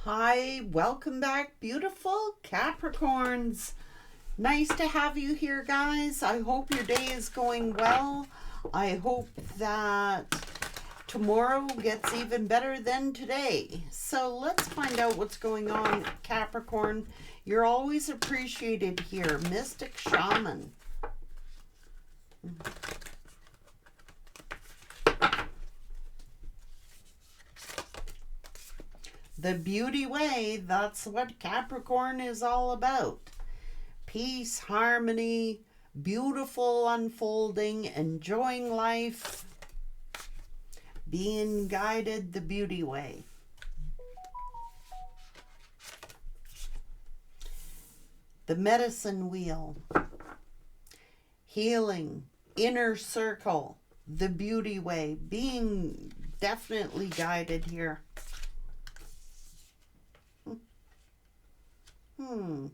Hi, welcome back, beautiful Capricorns. Nice to have you here, guys. I hope your day is going well. I hope that tomorrow gets even better than today. So let's find out what's going on, Capricorn. You're always appreciated here, Mystic Shaman. The beauty way, that's what Capricorn is all about. Peace, harmony, beautiful unfolding, enjoying life, being guided the beauty way. The medicine wheel, healing, inner circle, the beauty way, being definitely guided here. Hmm.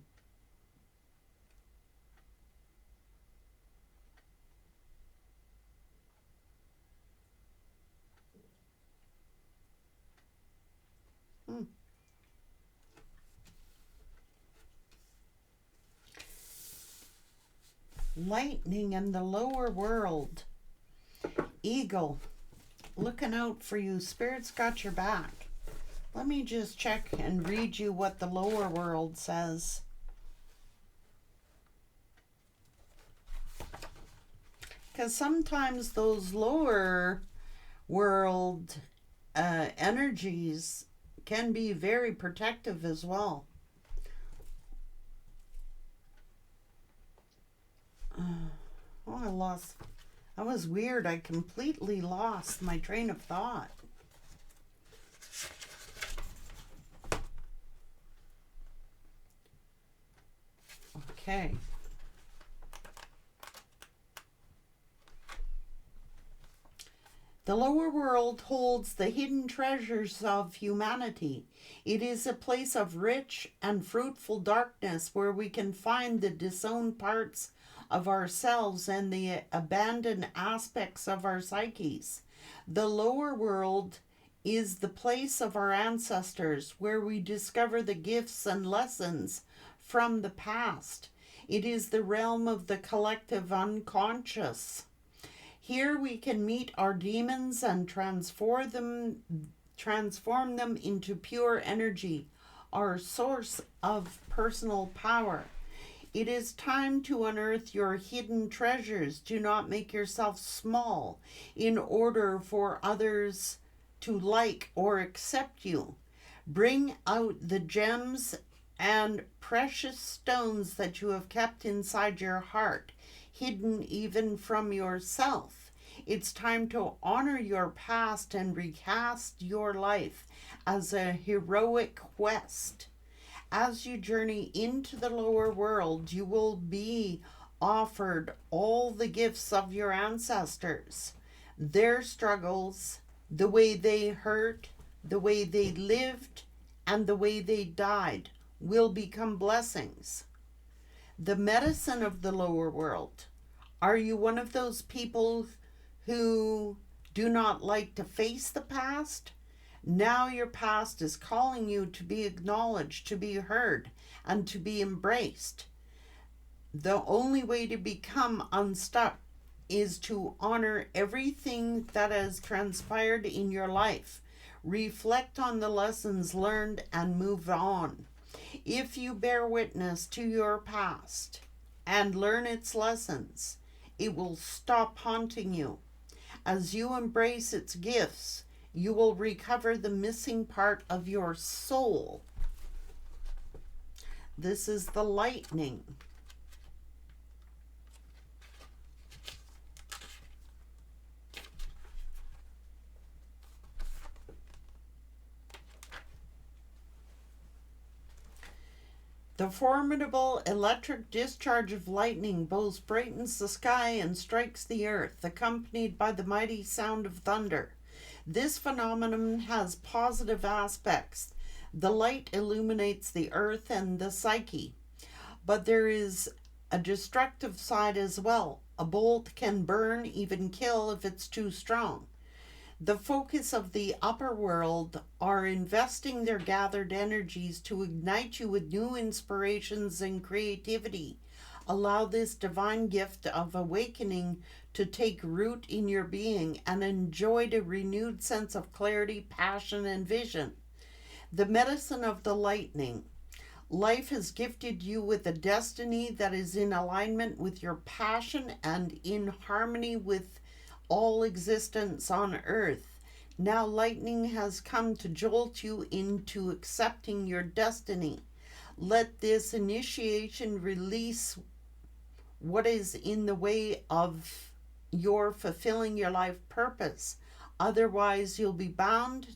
Hmm. Lightning in the lower world. Eagle, looking out for you. Spirit's got your back. Let me just check and read you what the lower world says. Because sometimes those lower world energies can be very protective as well. Oh, that was weird. I completely lost my train of thought. Okay. The lower world holds the hidden treasures of humanity. It is a place of rich and fruitful darkness where we can find the disowned parts of ourselves and the abandoned aspects of our psyches. The lower world is the place of our ancestors where we discover the gifts and lessons from the past. It is the realm of the collective unconscious. Here we can meet our demons and transform them into pure energy, our source of personal power. It is time to unearth your hidden treasures. Do not make yourself small in order for others to like or accept you. Bring out the gems and precious stones that you have kept inside your heart, hidden even from yourself. It's time to honor your past and recast your life as a heroic quest. As you journey into the lower world, you will be offered all the gifts of your ancestors, their struggles, the way they hurt, the way they lived, and the way they died will become blessings. The medicine of the lower world. Are you one of those people who do not like to face the past? Now your past is calling you to be acknowledged, to be heard, and to be embraced. The only way to become unstuck is to honor everything that has transpired in your life. Reflect on the lessons learned and move on. If you bear witness to your past and learn its lessons, it will stop haunting you. As you embrace its gifts, you will recover the missing part of your soul. This is the lightning. The formidable electric discharge of lightning both brightens the sky and strikes the earth, accompanied by the mighty sound of thunder. This phenomenon has positive aspects. The light illuminates the earth and the psyche, but there is a destructive side as well. A bolt can burn, even kill, if it's too strong. The focus of the upper world are investing their gathered energies to ignite you with new inspirations and creativity. Allow this divine gift of awakening to take root in your being and enjoy a renewed sense of clarity, passion, and vision. The medicine of the lightning. Life has gifted you with a destiny that is in alignment with your passion and in harmony with all existence on earth. Now, lightning has come to jolt you into accepting your destiny. Let this initiation release what is in the way of your fulfilling your life purpose. Otherwise, you'll be bound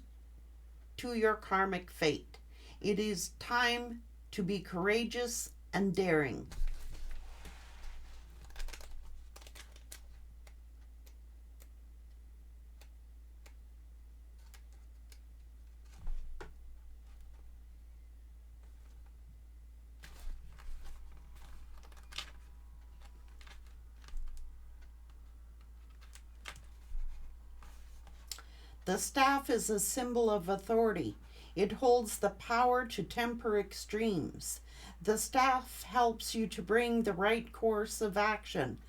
to your karmic fate. It is time to be courageous and daring. The staff is a symbol of authority. It holds the power to temper extremes. The staff helps you to bring the right course of action,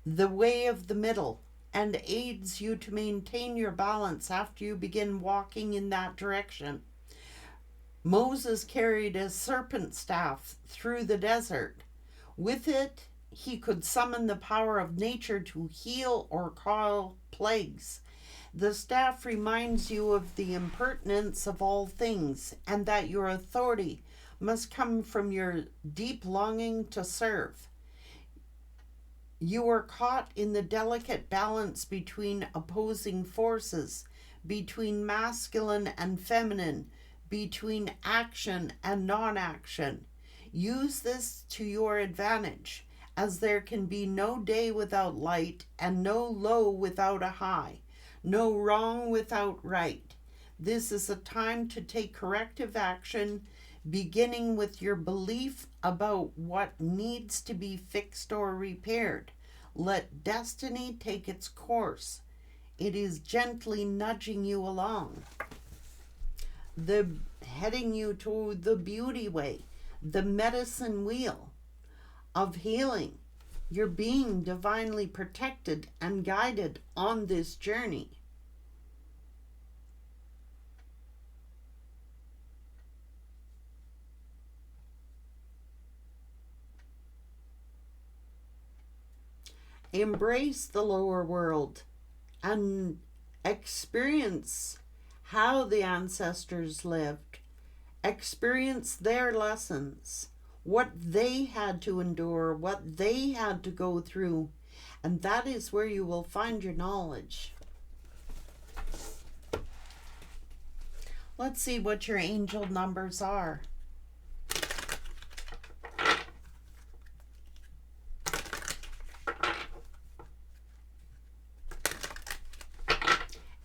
the way of the middle, and aids you to maintain your balance after you begin walking in that direction. Moses carried a serpent staff through the desert. With it, he could summon the power of nature to heal or call plagues. The staff reminds you of the impertinence of all things and that your authority must come from your deep longing to serve. You are caught in the delicate balance between opposing forces, between masculine and feminine, between action and non-action. Use this to your advantage, as there can be no day without light and no low without a high. No wrong without right. This is a time to take corrective action, beginning with your belief about what needs to be fixed or repaired. Let destiny take its course. It is gently nudging you along, heading you to the beauty way, the medicine wheel of healing. You're being divinely protected and guided on this journey. Embrace the lower world and experience how the ancestors lived. Experience their lessons, what they had to endure, what they had to go through, and that is where you will find your knowledge. Let's see what your angel numbers are.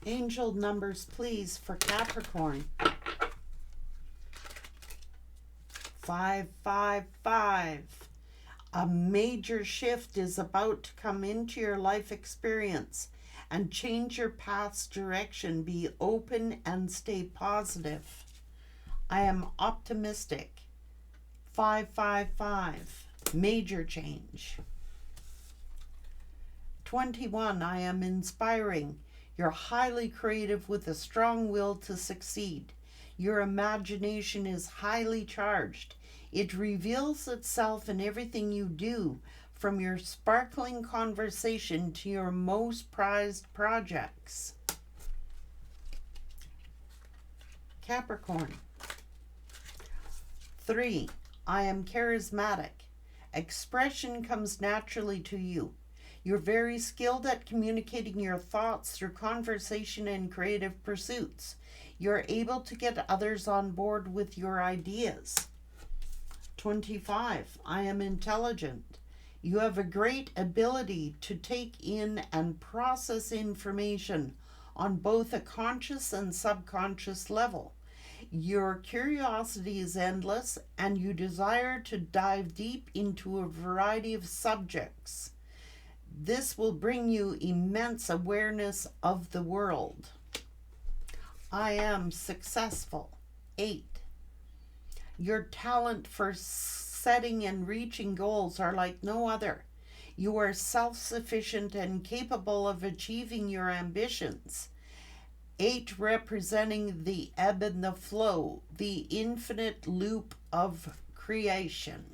Angel numbers, please, for Capricorn. 555. A major shift is about to come into your life experience and change your path's direction. Be open and stay positive. I am optimistic. 555. Major change. 21. I am inspiring. You're highly creative with a strong will to succeed. Your imagination is highly charged. It reveals itself in everything you do, from your sparkling conversation to your most prized projects. Capricorn. 3. I am charismatic. Expression comes naturally to you. You're very skilled at communicating your thoughts through conversation and creative pursuits. You're able to get others on board with your ideas. 25. I am intelligent. You have a great ability to take in and process information on both a conscious and subconscious level. Your curiosity is endless and you desire to dive deep into a variety of subjects. This will bring you immense awareness of the world. I am successful. 8. Your talent for setting and reaching goals are like no other. You are self-sufficient and capable of achieving your ambitions. 8 representing the ebb and the flow, the infinite loop of creation.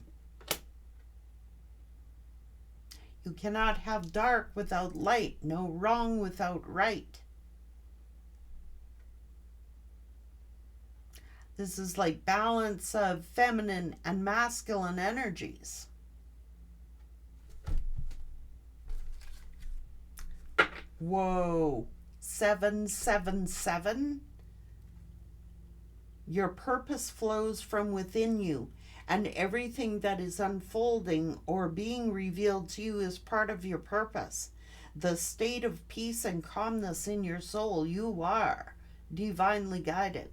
You cannot have dark without light, no wrong without right. This is like balance of feminine and masculine energies. Whoa. 777. Your purpose flows from within you, and everything that is unfolding or being revealed to you is part of your purpose. The state of peace and calmness in your soul. You are divinely guided.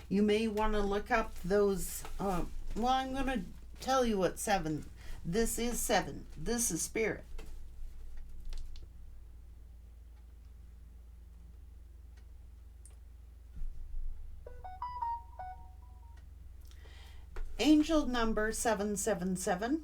You may want to look up those, I'm going to tell you what 7, this is 7, this is spirit. Angel number 777.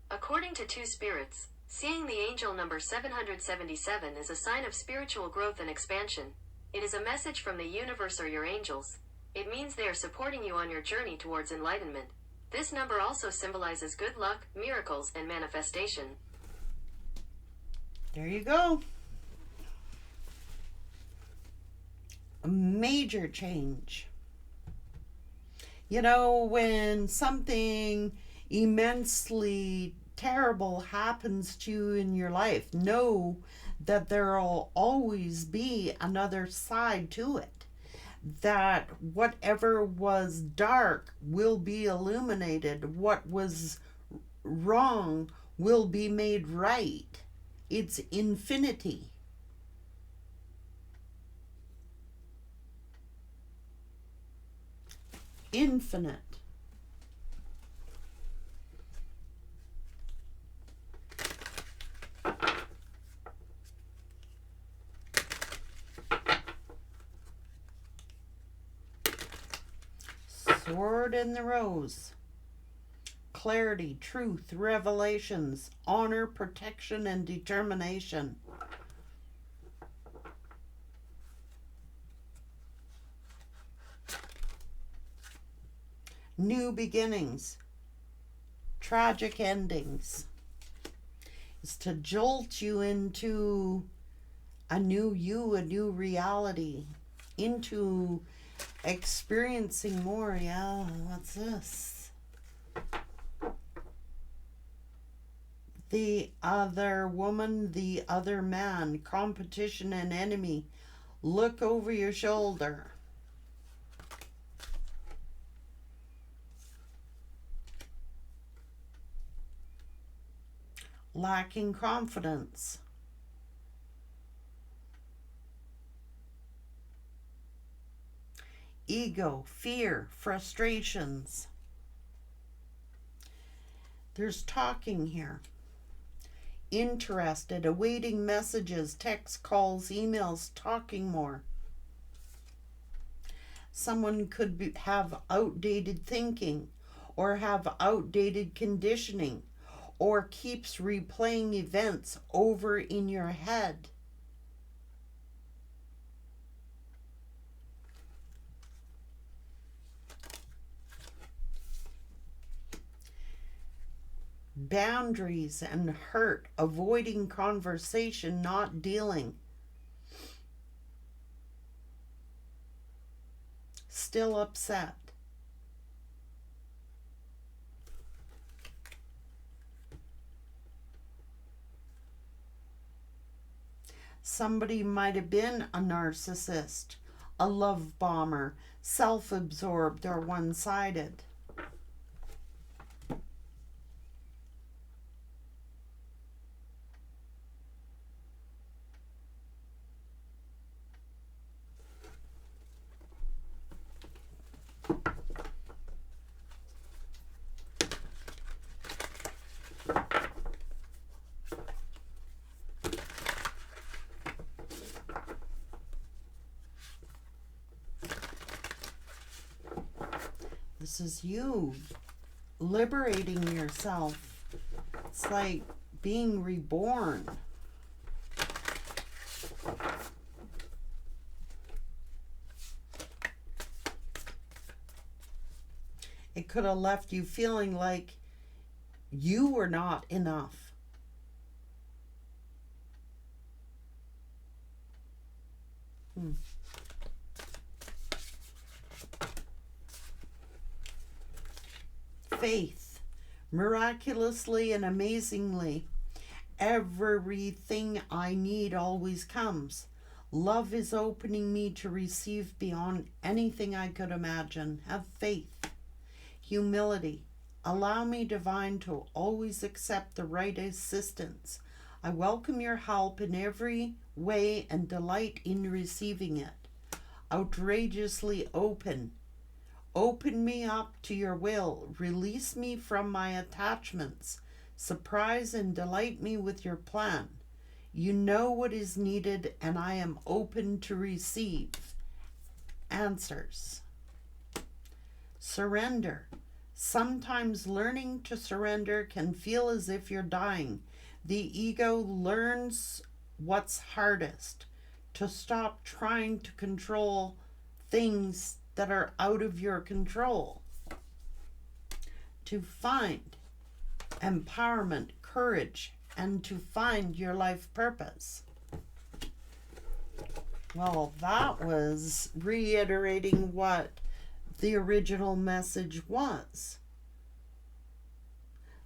According to two spirits, seeing the angel number 777 is a sign of spiritual growth and expansion. It is a message from the universe or your angels. It means they are supporting you on your journey towards enlightenment. This number also symbolizes good luck, miracles, and manifestation. There you go. A major change. You know, when something immensely terrible happens to you in your life, know that there will always be another side to it. That whatever was dark will be illuminated. What was wrong will be made right. It's infinity. Infinite. Sword in the rose. Clarity, truth, revelations, honor, protection, and determination. New beginnings, tragic endings. It's to jolt you into a new you, a new reality, into experiencing more. Yeah, what's this? The other woman, the other man, competition and enemy. Look over your shoulder. Lacking confidence. Ego, fear, frustrations. There's talking here. Interested, awaiting messages, texts, calls, emails, talking more. Someone could have outdated thinking or have outdated conditioning, or keeps replaying events over in your head. Boundaries and hurt, avoiding conversation, not dealing. Still upset. Somebody might have been a narcissist, a love bomber, self-absorbed, or one-sided. This is you liberating yourself. It's like being reborn. It could have left you feeling like you were not enough. Faith. Miraculously and amazingly, everything I need always comes. Love is opening me to receive beyond anything I could imagine. Have faith. Humility. Allow me, divine, to always accept the right assistance. I welcome your help in every way and delight in receiving it. Outrageously open. Open me up to your will. Release me from my attachments. Surprise and delight me with your plan. You know what is needed, and I am open to receive answers. Surrender. Sometimes learning to surrender can feel as if you're dying. The ego learns what's hardest, to stop trying to control things that are out of your control, to find empowerment, courage, and to find your life purpose. Well, that was reiterating what the original message was.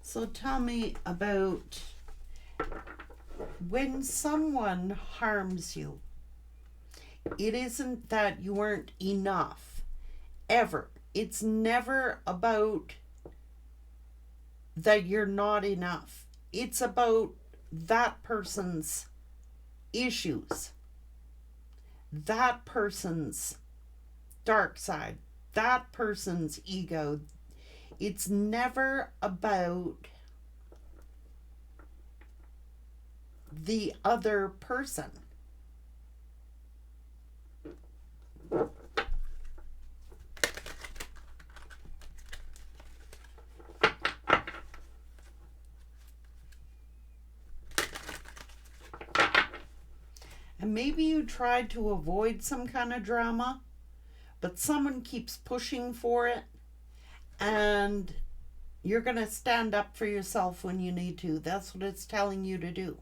So tell me about when someone harms you. It isn't that you weren't enough, ever. It's never about that you're not enough. It's about that person's issues, that person's dark side, that person's ego. It's never about the other person. And maybe you tried to avoid some kind of drama, but someone keeps pushing for it, and you're going to stand up for yourself when you need to. That's what it's telling you to do.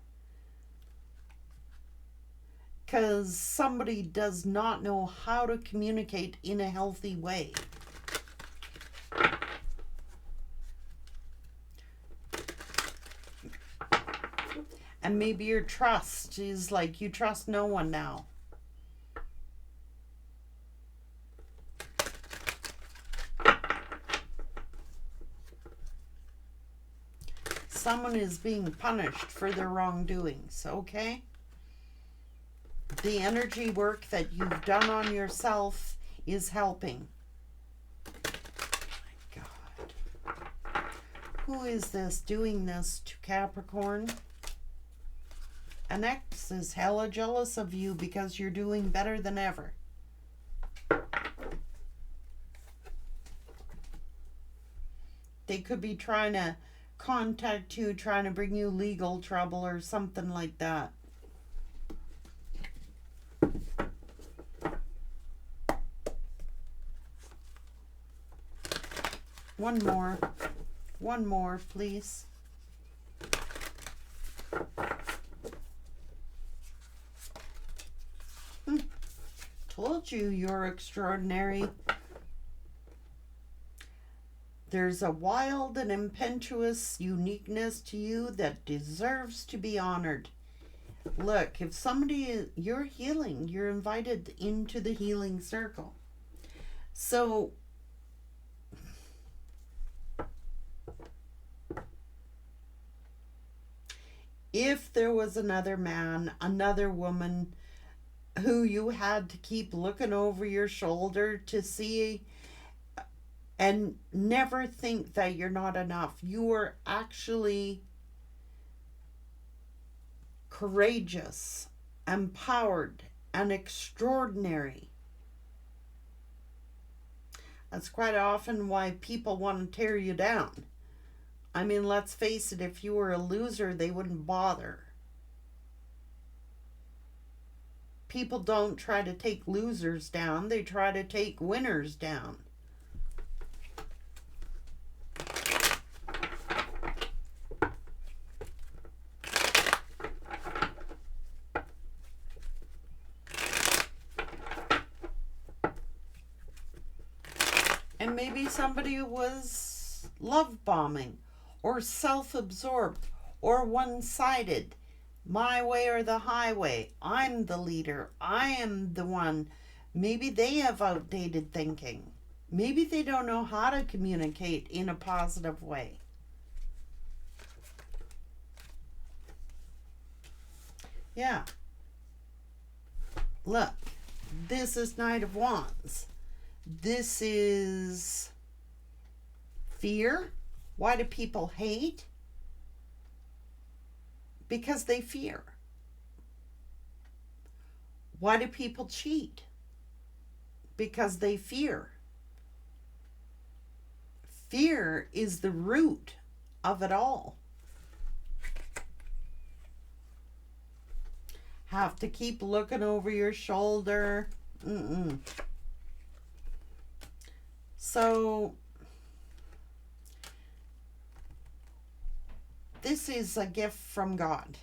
Because somebody does not know how to communicate in a healthy way. And maybe your trust is like you trust no one now. Someone is being punished for their wrongdoings, okay? The energy work that you've done on yourself is helping. My God. Who is this doing this to Capricorn? An ex is hella jealous of you because you're doing better than ever. They could be trying to contact you, trying to bring you legal trouble or something like that. One more, please. Told you you're extraordinary. There's a wild and impetuous uniqueness to you that deserves to be honored. Look, if somebody, you're healing, you're invited into the healing circle. So, if there was another man, another woman who you had to keep looking over your shoulder to see and never think that you're not enough. You are actually courageous, empowered, and extraordinary. That's quite often why people want to tear you down. I mean, let's face it, if you were a loser, they wouldn't bother. People don't try to take losers down, they try to take winners down. And maybe somebody was love bombing or self-absorbed or one-sided. My way or the highway. I'm the leader. I am the one. Maybe they have outdated thinking. Maybe they don't know how to communicate in a positive way. Yeah. Look, this is Knight of Wands. This is fear. Why do people hate? Because they fear. Why do people cheat? Because they fear. Fear is the root of it all. Have to keep looking over your shoulder. So, this is a gift from God.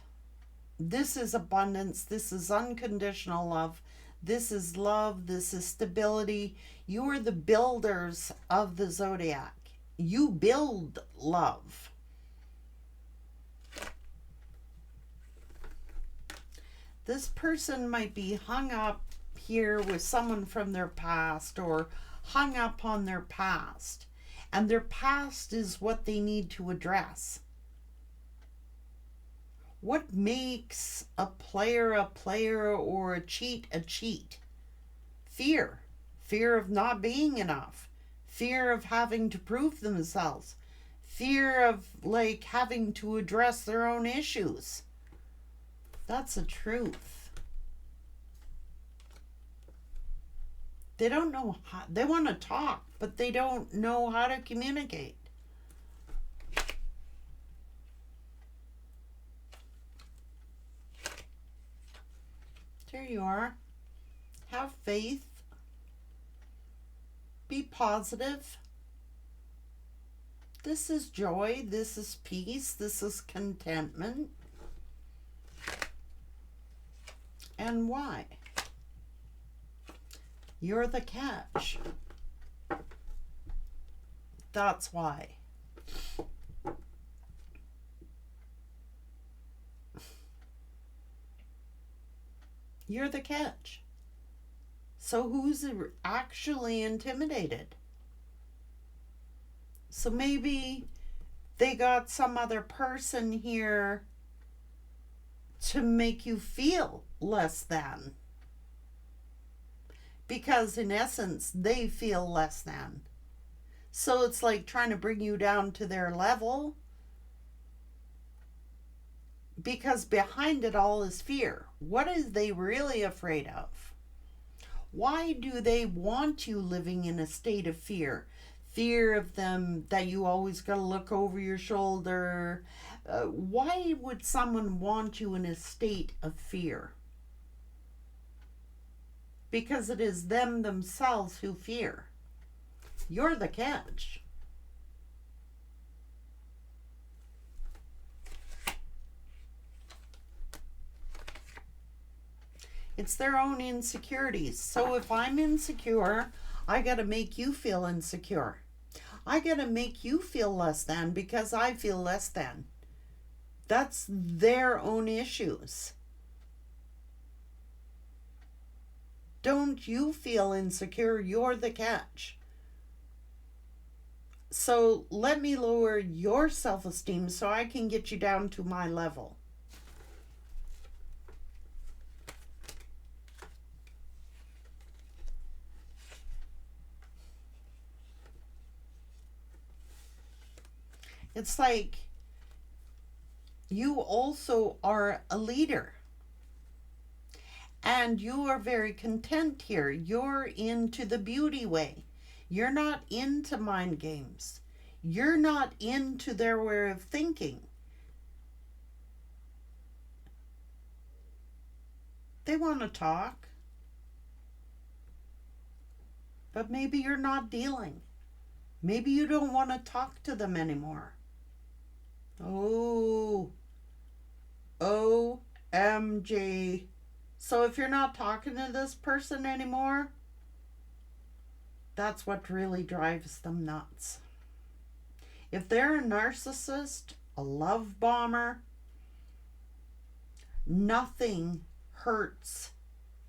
This is abundance. This is unconditional love. This is love. This is stability. You are the builders of the zodiac. You build love. This person might be hung up here with someone from their past or hung up on their past. And their past is what they need to address. What makes a player or a cheat a cheat? Fear. Fear of not being enough. Fear of having to prove themselves. Fear of having to address their own issues. That's the truth. They don't know how, they want to talk, but they don't know how to communicate. There you are. Have faith. Be positive. This is joy. This is peace. This is contentment. And why? You're the catch. That's why. You're the catch. So who's actually intimidated? So maybe they got some other person here to make you feel less than. Because in essence, they feel less than. So it's like trying to bring you down to their level. Because behind it all is fear. What is they really afraid of? Why do they want you living in a state of fear? Fear of them, that you always got to look over your shoulder. Why would someone want you in a state of fear? Because it is them themselves who fear. You're the catch. It's their own insecurities. So if I'm insecure, I got to make you feel insecure. I got to make you feel less than because I feel less than. That's their own issues. Don't you feel insecure? You're the catch. So let me lower your self-esteem so I can get you down to my level. It's like you also are a leader. And you are very content here. You're into the beauty way. You're not into mind games. You're not into their way of thinking. They want to talk, but maybe you're not dealing. Maybe you don't want to talk to them anymore. Oh, OMG. So if you're not talking to this person anymore, that's what really drives them nuts. If they're a narcissist, a love bomber, nothing hurts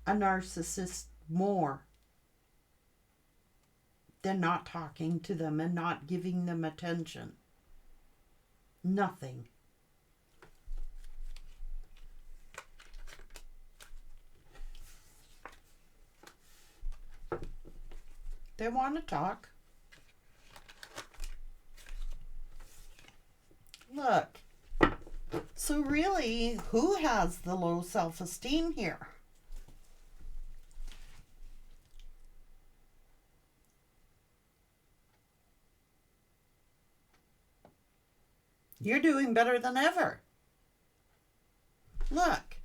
a narcissist more than not talking to them and not giving them attention. Nothing. They want to talk. Look. So really, who has the low self-esteem here? You're doing better than ever. Look,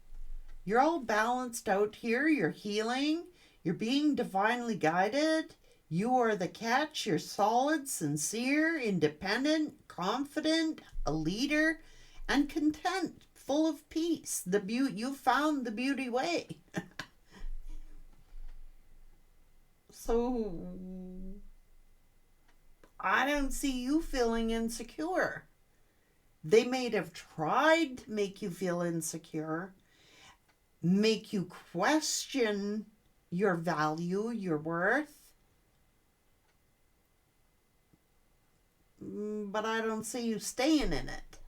you're all balanced out here. You're healing. You're being divinely guided. You are the catch. You're solid, sincere, independent, confident, a leader, and content, full of peace. You found the beauty way. So I don't see you feeling insecure. They may have tried to make you feel insecure, make you question your value, your worth. But I don't see you staying in it.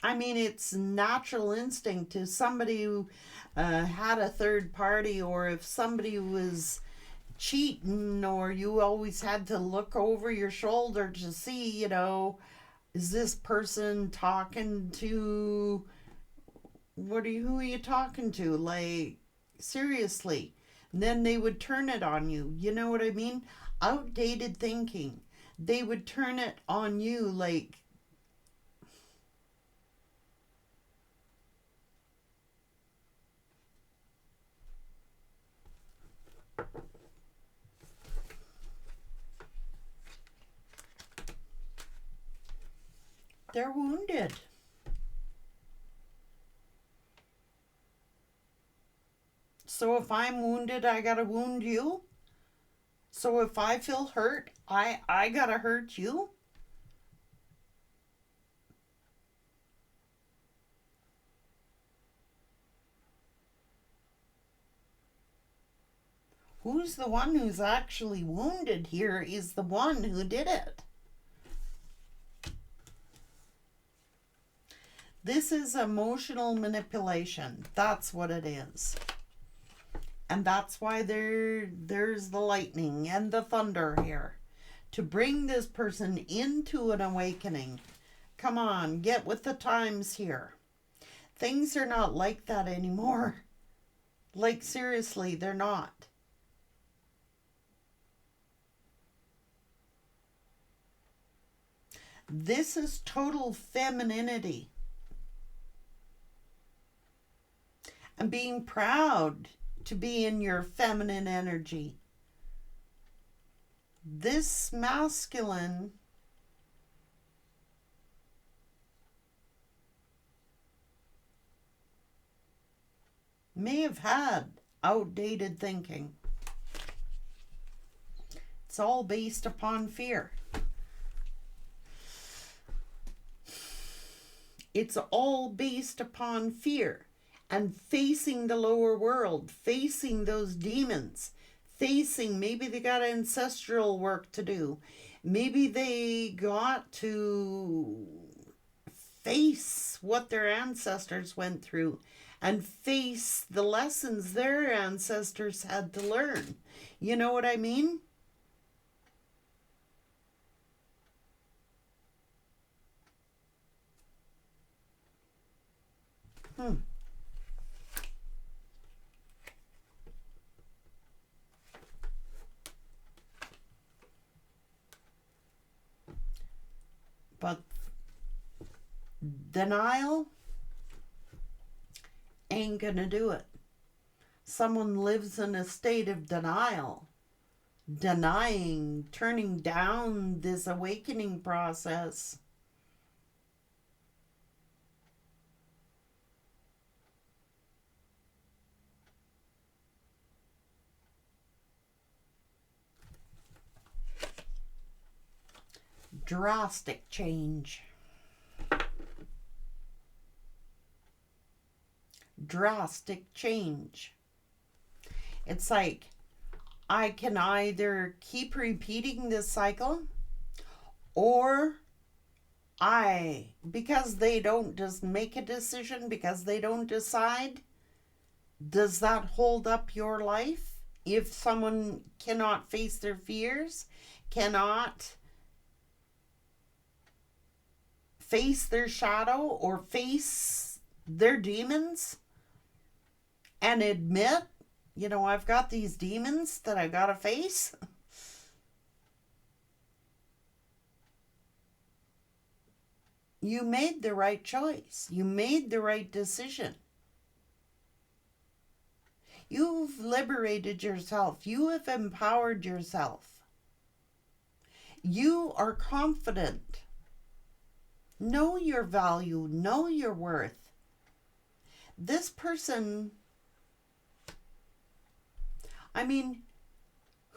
I mean, it's natural instinct to somebody who had a third party, or if somebody was cheating, or you always had to look over your shoulder to see, is this person talking to, who are you talking to? Like, seriously. And then they would turn it on you. You know what I mean? Outdated thinking. They would turn it on you like, they're wounded. So if I'm wounded, I gotta wound you. So if I feel hurt, I gotta hurt you. Who's the one who's actually wounded here is the one who did it. This is emotional manipulation. That's what it is. And that's why there's the lightning and the thunder here. To bring this person into an awakening. Come on, get with the times here. Things are not like that anymore. Like, seriously, they're not. This is total femininity. And being proud to be in your feminine energy. This masculine may have had outdated thinking. It's all based upon fear. It's all based upon fear. And facing the lower world, facing those demons, maybe they got ancestral work to do. Maybe they got to face what their ancestors went through and face the lessons their ancestors had to learn. You know what I mean? But denial ain't gonna do it. Someone lives in a state of denial, denying, turning down this awakening process. Drastic change. Drastic change. It's like I can either keep repeating this cycle, or because they don't just make a decision, because they don't decide, does that hold up your life? If someone cannot face their fears, cannot face their shadow or face their demons and admit, I've got these demons that I gotta face. You made the right choice. You made the right decision. You've liberated yourself. You have empowered yourself. You are confident. Know your value. Know your worth. This person,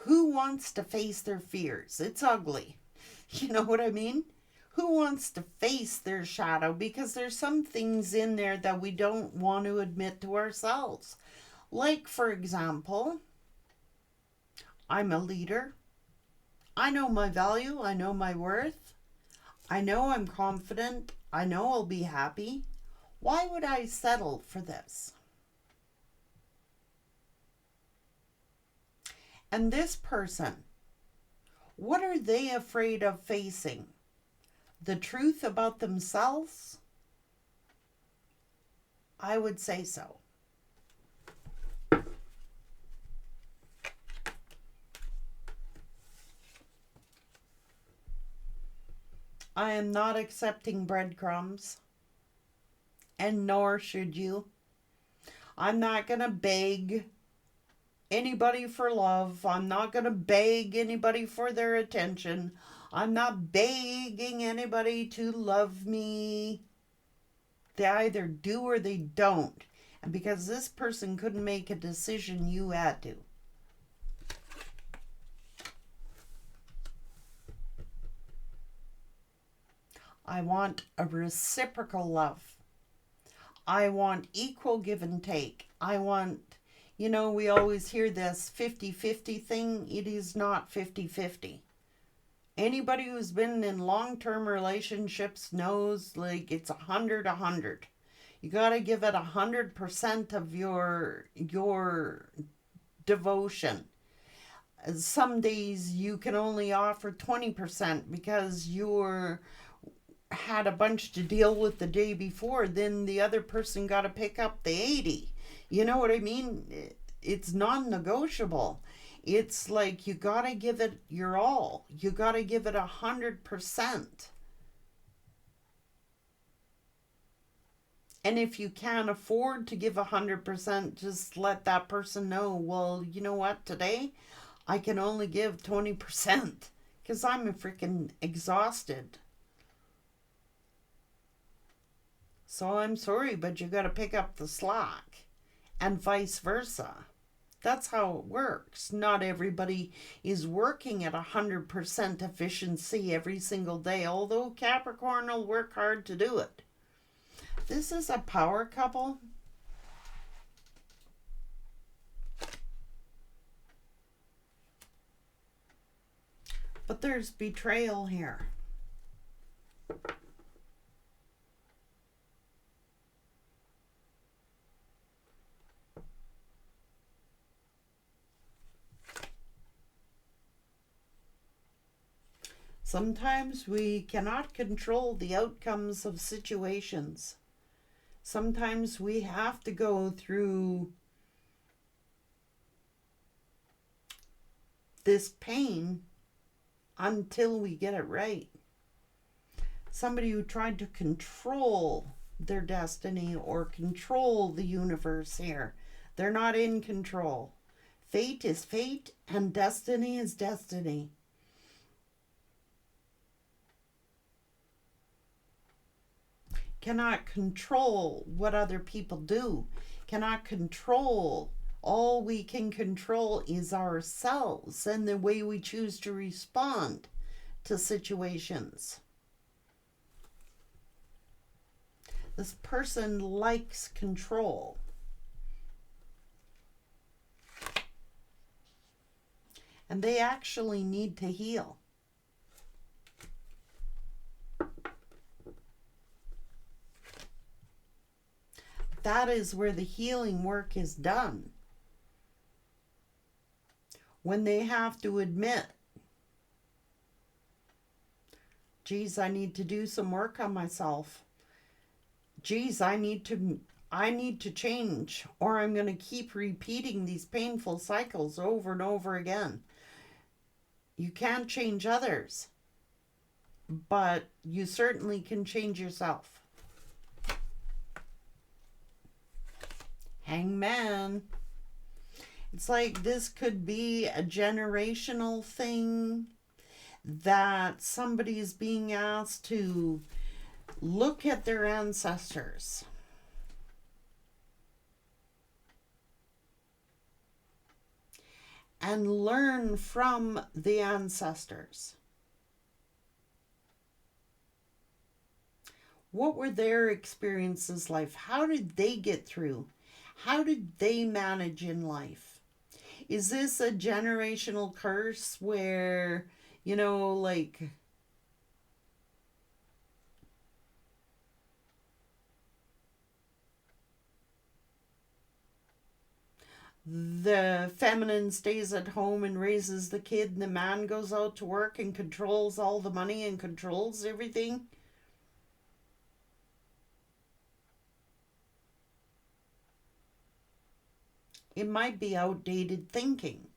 who wants to face their fears? It's ugly. You know what I mean? Who wants to face their shadow? Because there's some things in there that we don't want to admit to ourselves. Like, for example, I'm a leader. I know my value. I know my worth. I know I'm confident. I know I'll be happy. Why would I settle for this? And this person, what are they afraid of facing? The truth about themselves? I would say so. I am not accepting breadcrumbs, and nor should you. I'm not going to beg anybody for love. I'm not going to beg anybody for their attention. I'm not begging anybody to love me. They either do or they don't. And because this person couldn't make a decision, you had to. I want a reciprocal love. I want equal give and take. I want, we always hear this 50-50 thing. It is not 50-50. Anybody who's been in long-term relationships knows, it's 100-100. You got to give it 100% of your devotion. Some days you can only offer 20% because you're had a bunch to deal with the day before. Then the other person got to pick up the 80. You know what I mean? It's non-negotiable. It's like you got to give it your all. You got to give it 100%. And if you can't afford to give 100%, just let that person know, well, you know what, today I can only give 20% because I'm freaking exhausted. So I'm sorry, but you got to pick up the slack, and vice versa. That's how it works. Not everybody is working at 100% efficiency every single day, although Capricorn will work hard to do it. This is a power couple. But there's betrayal here. Sometimes we cannot control the outcomes of situations. Sometimes we have to go through this pain until we get it right. somebody who tried to control their destiny or control the universe here. They're not in control. Fate is fate and destiny is destiny. Cannot control what other people do. Cannot control. All we can control is ourselves and the way we choose to respond to situations. This person likes control. And they actually need to heal. That is where the healing work is done. When they have to admit, geez, I need to do some work on myself. Geez, I need to change, or I'm going to keep repeating these painful cycles over and over again. You can't change others, but you certainly can change yourself. Hangman. It's like this could be a generational thing that somebody is being asked to look at their ancestors. And learn from the ancestors. What were their experiences like? How did they get through? How did they manage in life? Is this a generational curse where, like the feminine stays at home and raises the kid and the man goes out to work and controls all the money and controls everything? It might be outdated thinking.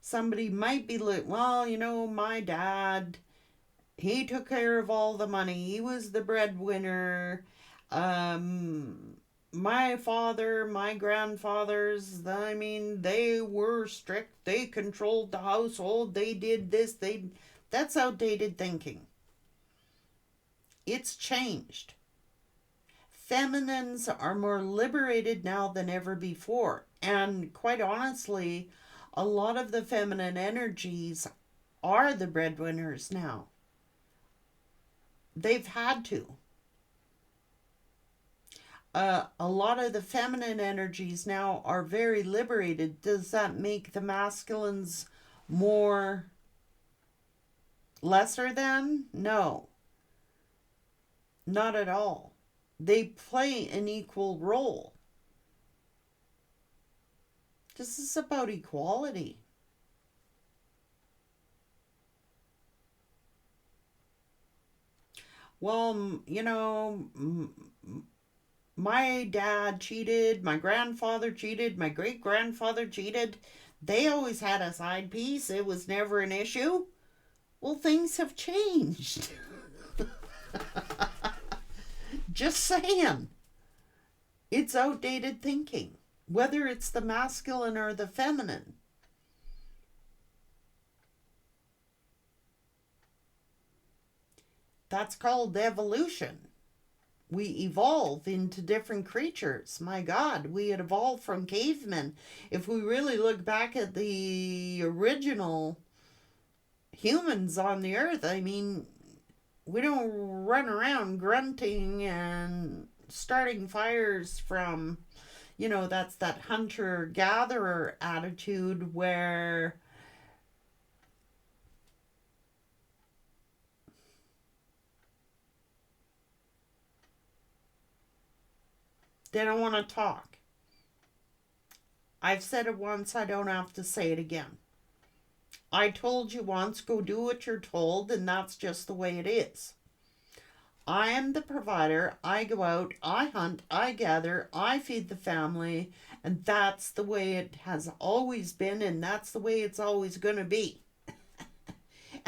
Somebody might be like, well, my dad, he took care of all the money. He was the breadwinner. My father, my grandfathers, they were strict. They controlled the household. They did this. That's outdated thinking. It's changed. Feminines are more liberated now than ever before. And quite honestly, a lot of the feminine energies are the breadwinners now. They've had to. A lot of the feminine energies now are very liberated. Does that make the masculines more lesser than? No. Not at all. They play an equal role. This is about equality. Well, my dad cheated, my grandfather cheated, my great-grandfather cheated. They always had a side piece. It was never an issue. Well, things have changed. Just saying. It's outdated thinking, whether it's the masculine or the feminine. That's called evolution. We evolve into different creatures. My God, we had evolved from cavemen. If we really look back at the original humans on the earth, we don't run around grunting and starting fires from, that's that hunter-gatherer attitude where they don't want to talk. I've said it once, I don't have to say it again. I told you once, go do what you're told, and that's just the way it is. I am the provider. I go out, I hunt, I gather, I feed the family, and that's the way it has always been, and that's the way it's always going to be.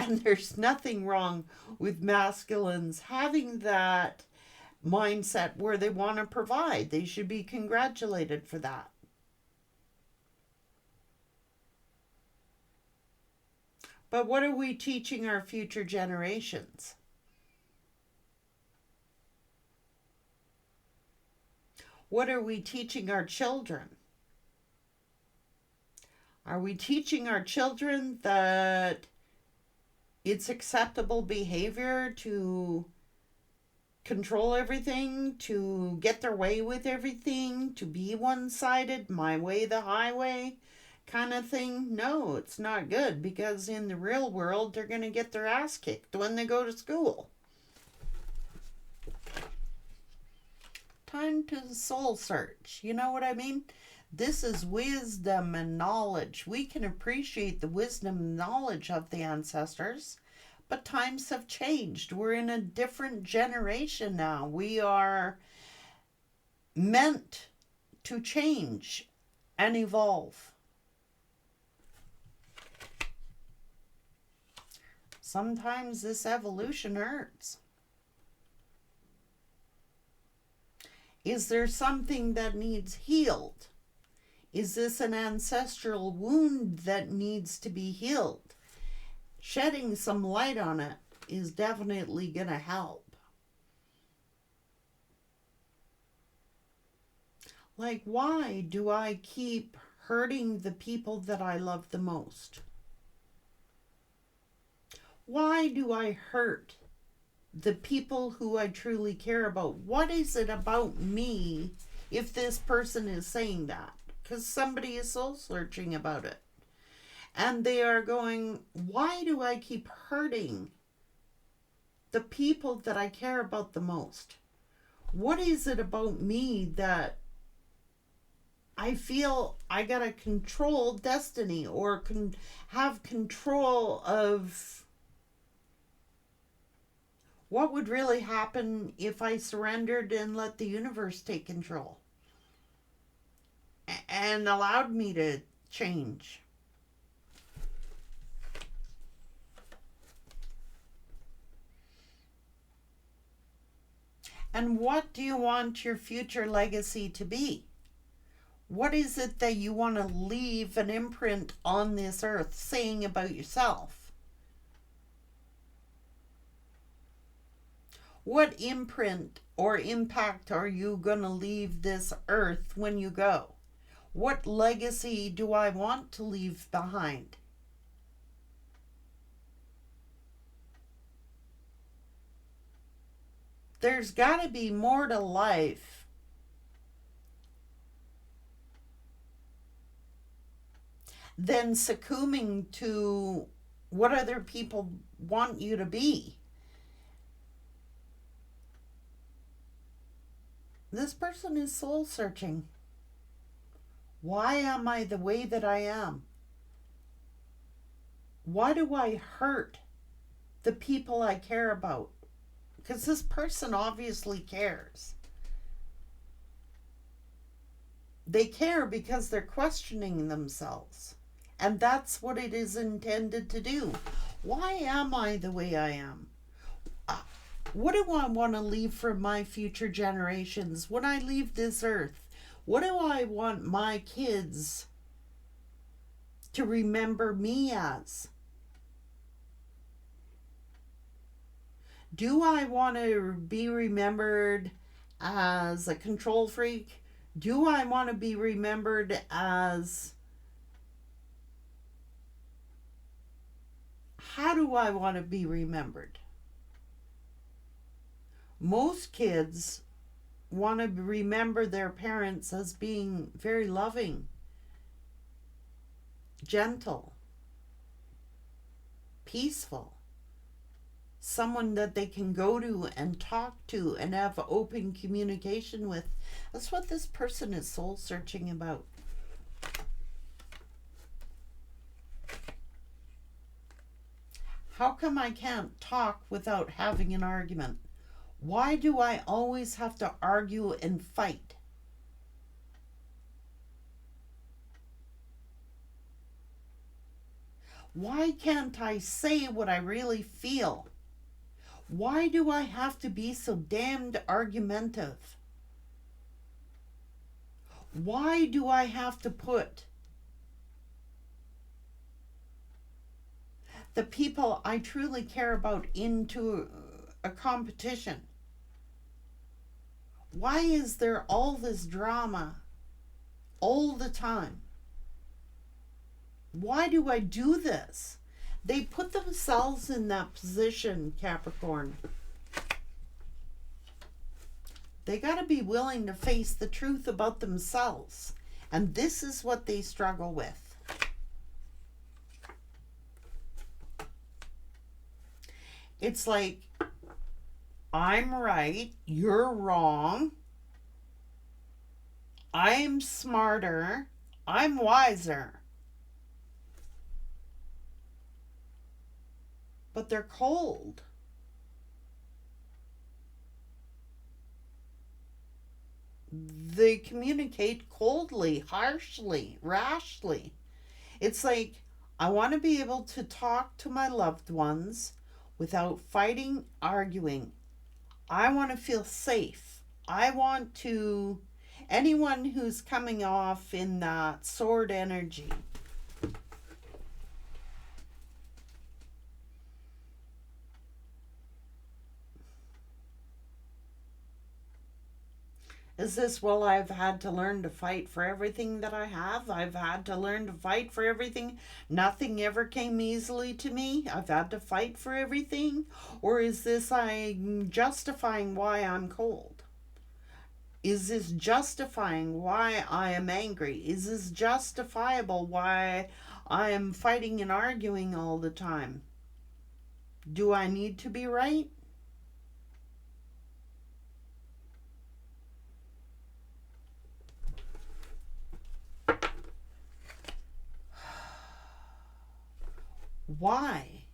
And there's nothing wrong with masculines having that mindset where they want to provide. They should be congratulated for that. But what are we teaching our future generations? What are we teaching our children? Are we teaching our children that it's acceptable behavior to control everything, to get their way with everything, to be one-sided, my way the highway kind of thing? No, it's not good, because in the real world, they're going to get their ass kicked when they go to school. Time to soul search. You know what I mean? This is wisdom and knowledge. We can appreciate the wisdom and knowledge of the ancestors, but times have changed. We're in a different generation now. We are meant to change and evolve. Sometimes this evolution hurts. Is there something that needs healed? Is this an ancestral wound that needs to be healed? Shedding some light on it is definitely going to help. Like, why do I keep hurting the people that I love the most? Why do I hurt the people who I truly care about? What is it about me if this person is saying that? Because somebody is soul searching about it. And they are going, why do I keep hurting the people that I care about the most? What is it about me that I feel I gotta control destiny or have control of what would really happen if I surrendered and let the universe take control and allowed me to change? And what do you want your future legacy to be? What is it that you want to leave an imprint on this earth saying about yourself? What imprint or impact are you going to leave this earth when you go? What legacy do I want to leave behind? There's got to be more to life than succumbing to what other people want you to be. This person is soul searching. Why am I the way that I am? Why do I hurt the people I care about? Because this person obviously cares. They care because they're questioning themselves. And that's what it is intended to do. Why am I the way I am? What do I want to leave for my future generations when I leave this earth? What do I want my kids to remember me as? Do I want to be remembered as a control freak? Do I want to be remembered as... How do I want to be remembered? Most kids want to remember their parents as being very loving, gentle, peaceful, someone that they can go to and talk to and have open communication with. That's what this person is soul searching about. How come I can't talk without having an argument? Why do I always have to argue and fight? Why can't I say what I really feel? Why do I have to be so damned argumentative? Why do I have to put the people I truly care about into a competition? Why is there all this drama all the time? Why do I do this? They put themselves in that position, Capricorn. They got to be willing to face the truth about themselves. And this is what they struggle with. It's like, I'm right, you're wrong. I'm smarter, I'm wiser. But they're cold. They communicate coldly, harshly, rashly. It's like, I want to be able to talk to my loved ones without fighting, arguing. I want to feel safe. I want to, anyone who's coming off in that sword energy, is this, well, I've had to learn to fight for everything that I have. I've had to learn to fight for everything. Nothing ever came easily to me. I've had to fight for everything. Or is this, I'm justifying why I'm cold? Is this justifying why I am angry? Is this justifiable why I am fighting and arguing all the time? Do I need to be right? Why?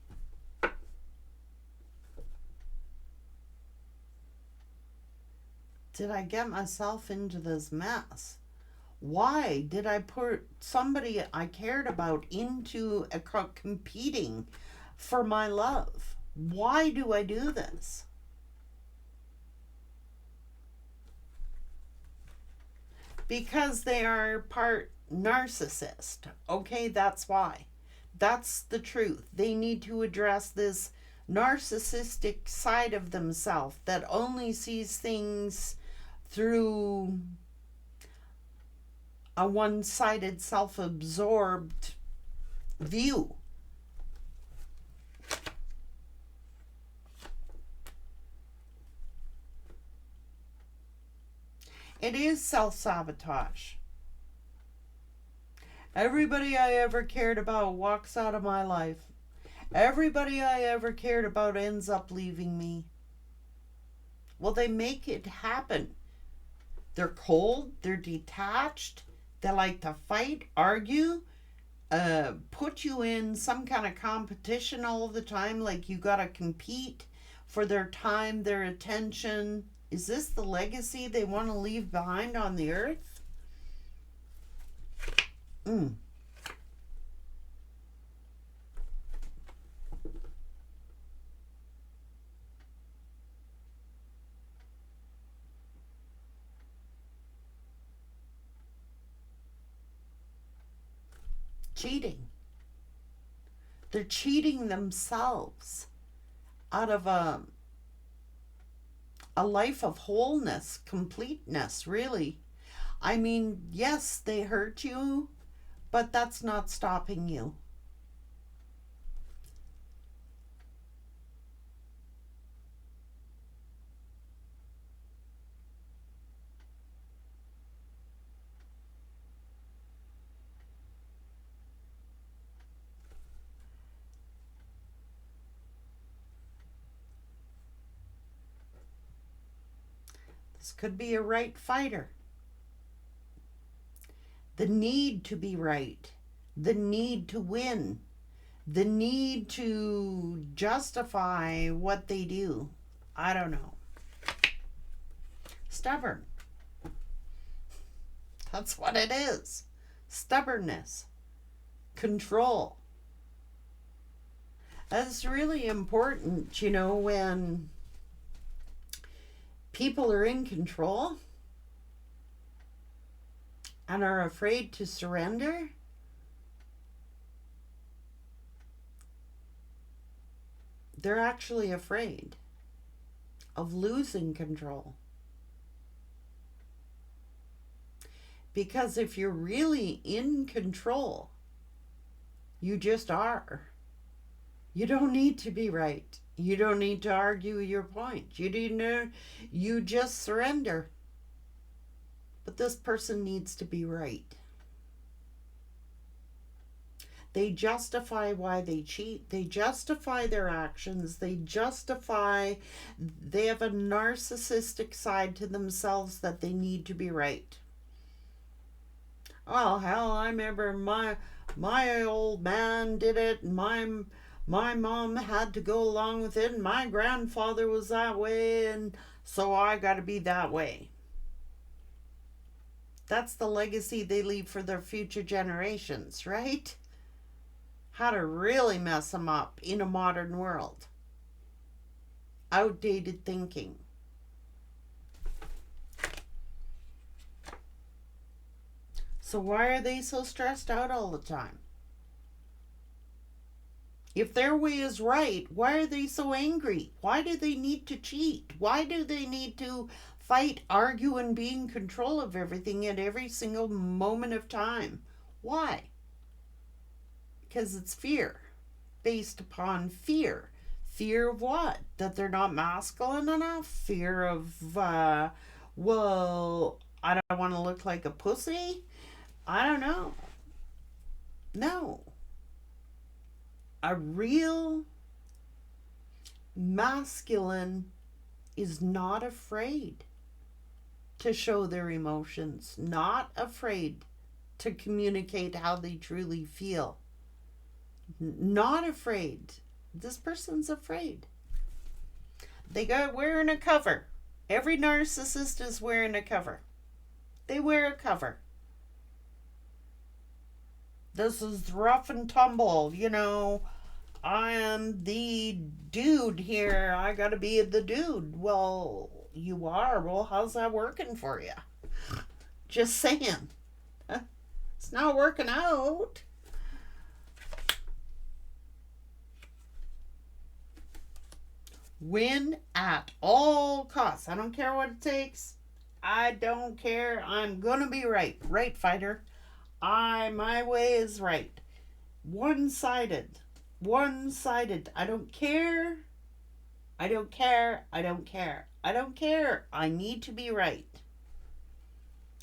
Did I get myself into this mess? Why did I put somebody I cared about into a competing for my love? Why do I do this? Because they are part narcissist. Okay, that's why. That's the truth. They need to address this narcissistic side of themselves that only sees things through a one-sided, self-absorbed view. It is self-sabotage. Everybody I ever cared about walks out of my life. Everybody I ever cared about ends up leaving me. Well, they make it happen. They're cold, they're detached, they like to fight, argue, put you in some kind of competition all the time, like you gotta compete for their time, their attention. Is this the legacy they want to leave behind on the earth? Cheating. They're cheating themselves out of a life of wholeness, completeness, really. I mean, yes, they hurt you, but that's not stopping you. This could be a right fighter. The need to be right, the need to win, the need to justify what they do. I don't know. Stubborn. That's what it is. Stubbornness. Control. That's really important, when people are in control and are afraid to surrender. They're actually afraid of losing control. Because if you're really in control, you just are. You don't need to be right. You don't need to argue your point. You just surrender. But this person needs to be right. They justify why they cheat. They justify their actions. They have a narcissistic side to themselves that they need to be right. Oh, hell, I remember my old man did it, and my mom had to go along with it, and my grandfather was that way, and so I got to be that way. That's the legacy they leave for their future generations, right? How to really mess them up in a modern world. Outdated thinking. So why are they so stressed out all the time? If their way is right, why are they so angry? Why do they need to cheat? Why do they need to fight, argue, and be in control of everything at every single moment of time? Why? Because it's fear. Based upon fear. Fear of what? That they're not masculine enough? Fear of, I don't want to look like a pussy? I don't know. No. A real masculine is not afraid to show their emotions, not afraid to communicate how they truly feel. Not afraid. This person's afraid. They got wearing a cover. Every narcissist is wearing a cover. They wear a cover. This is rough and tumble, I am the dude here. I gotta be the dude. Well, you are. Well, how's that working for you? Just saying. It's not working out. Win at all costs. I don't care what it takes. I don't care. I'm gonna be right. Right, fighter. My way is right. One-sided. I don't care. I don't care. I need to be right.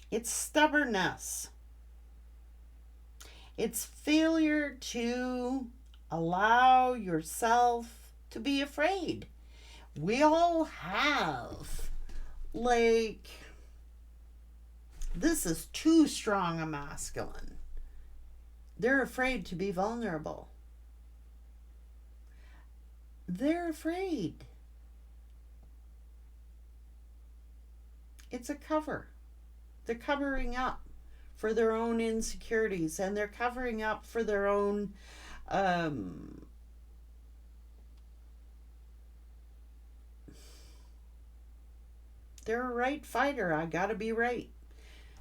It's stubbornness. It's failure to allow yourself to be afraid. We all have, this is too strong a masculine. They're afraid to be vulnerable. They're afraid. It's a cover. They're covering up for their own insecurities, and they're covering up for their own they're a right fighter. I gotta be right.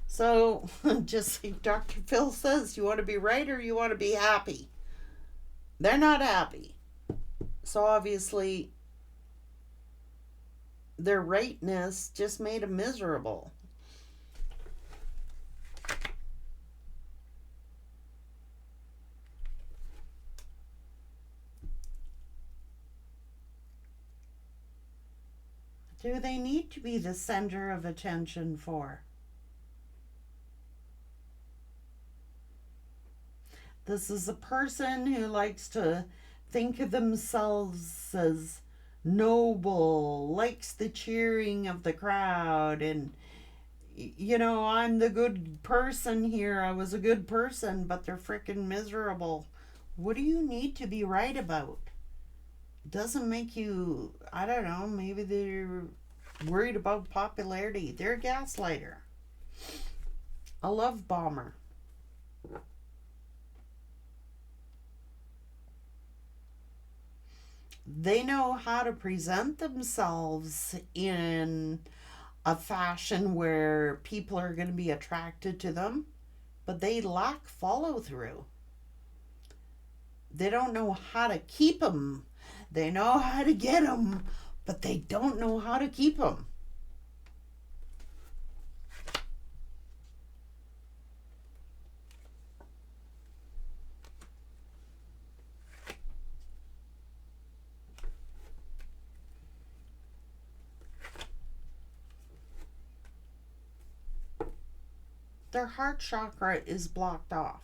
So, just like Dr. Phil says, you want to be right or you want to be happy? They're not happy. So obviously, their rightness just made them miserable. Do they need to be the center of attention for? This is a person who likes to think of themselves as noble, likes the cheering of the crowd, and I'm the good person here. I was a good person, but they're freaking miserable. What do you need to be right about? Doesn't make you, I don't know, maybe they're worried about popularity. They're a gaslighter. A love bomber. They know how to present themselves in a fashion where people are going to be attracted to them, but they lack follow through. They don't know how to keep them. They know how to get them, but they don't know how to keep them. Their heart chakra is blocked off.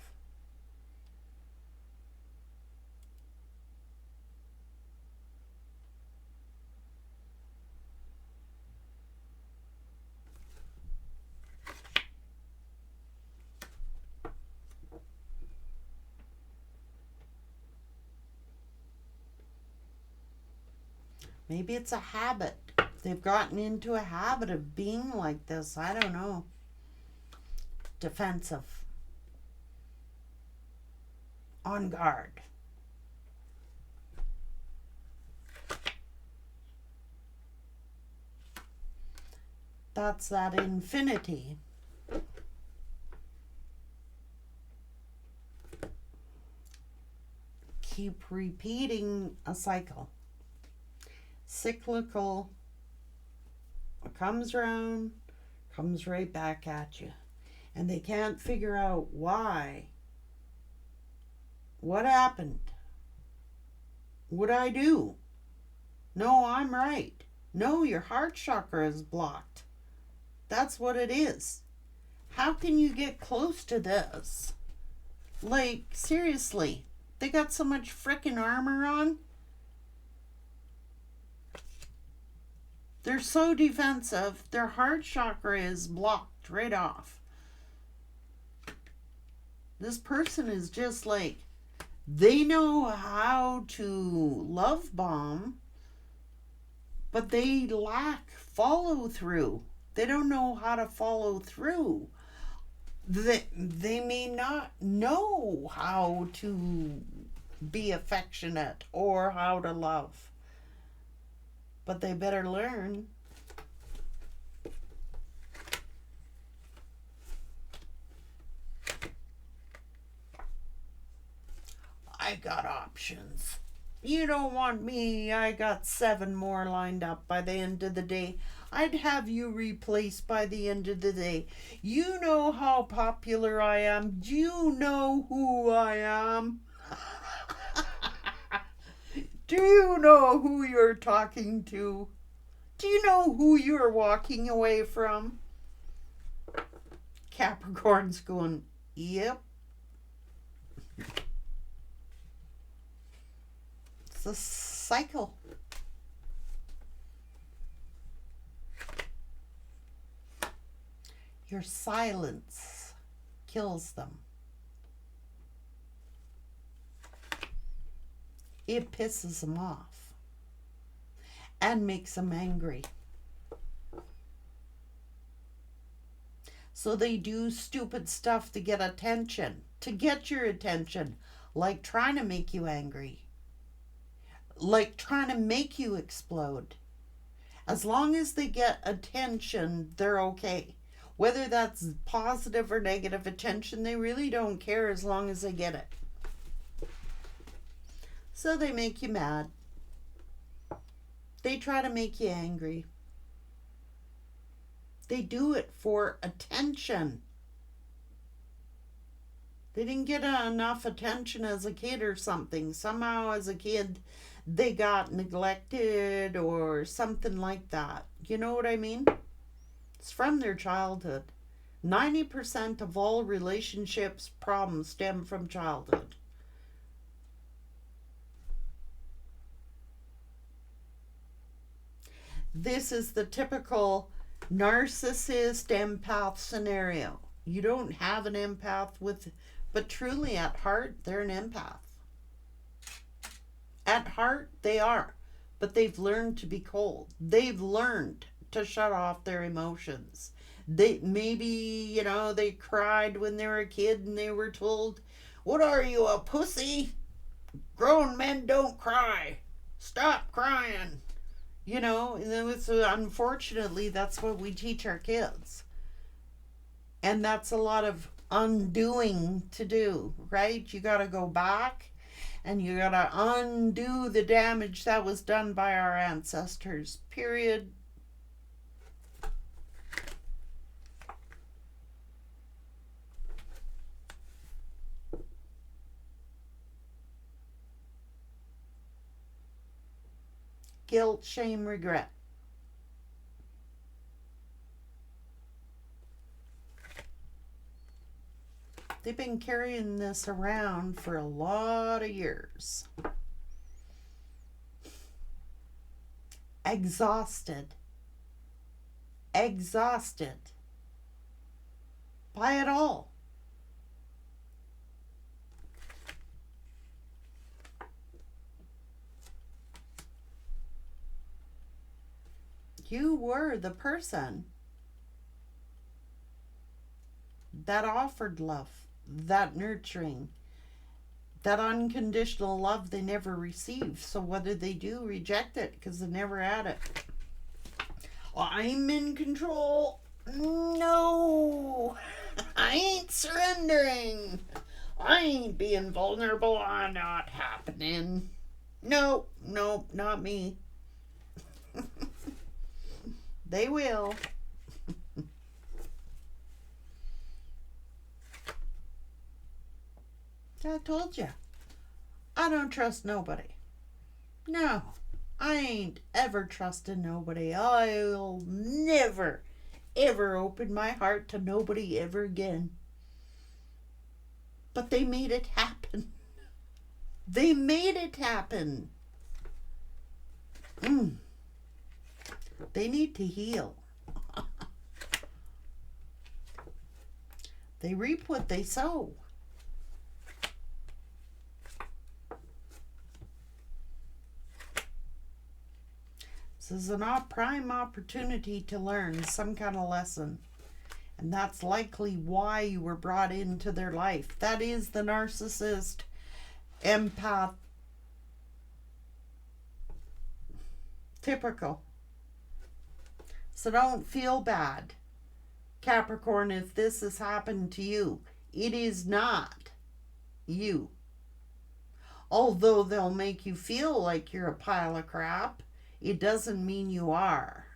Maybe it's a habit. They've gotten into a habit of being like this. I don't know. Defensive. On guard. That's that infinity. Keep repeating a cycle. Cyclical. What comes around, comes right back at you. And they can't figure out why. What happened? What'd I do? No, I'm right. No, your heart chakra is blocked. That's what it is. How can you get close to this? Like, seriously, they got so much frickin' armor on. They're so defensive, their heart chakra is blocked right off. This person is just like, they know how to love bomb, but they lack follow through. They don't know how to follow through. They may not know how to be affectionate or how to love, but they better learn. I got options. You don't want me. I got 7 more lined up by the end of the day. I'd have you replaced by the end of the day. You know how popular I am. Do you know who I am? Do you know who you're talking to? Do you know who you're walking away from? Capricorn's going, yep. It's a cycle. Your silence kills them. It pisses them off and makes them angry. So they do stupid stuff to get attention, to get your attention, like trying to make you angry, like trying to make you explode. As long as they get attention, they're okay. Whether that's positive or negative attention, they really don't care as long as they get it. So they make you mad. They try to make you angry. They do it for attention. They didn't get enough attention as a kid or something. Somehow as a kid, they got neglected or something like that. You know what I mean? It's from their childhood. 90% of all relationships problems stem from childhood. This is the typical narcissist empath scenario. You don't have an empath but truly at heart, they're an empath. At heart, they are, but they've learned to be cold. They've learned to shut off their emotions. They maybe, they cried when they were a kid and they were told, "What are you, a pussy? Grown men don't cry." Stop crying. You know, and then unfortunately, that's what we teach our kids. And that's a lot of undoing to do, right? You got to go back and you got to undo the damage that was done by our ancestors, period. Guilt, shame, regret. They've been carrying this around for a lot of years. Exhausted. Exhausted by it all. You were the person that offered love, that nurturing, that unconditional love they never received. So what did they do? Reject it because they never had it. I'm in control. No, I ain't surrendering. I ain't being vulnerable. I'm not happening. No, not me. They will. I told you. I don't trust nobody. No, I ain't ever trusted nobody. I'll never, ever open my heart to nobody ever again. But they made it happen. They made it happen. They need to heal. They reap what they sow. This is a prime opportunity to learn some kind of lesson. And that's likely why you were brought into their life. That is the narcissist, empath, typical. So don't feel bad, Capricorn, if this has happened to you. It is not you. Although they'll make you feel like you're a pile of crap, it doesn't mean you are.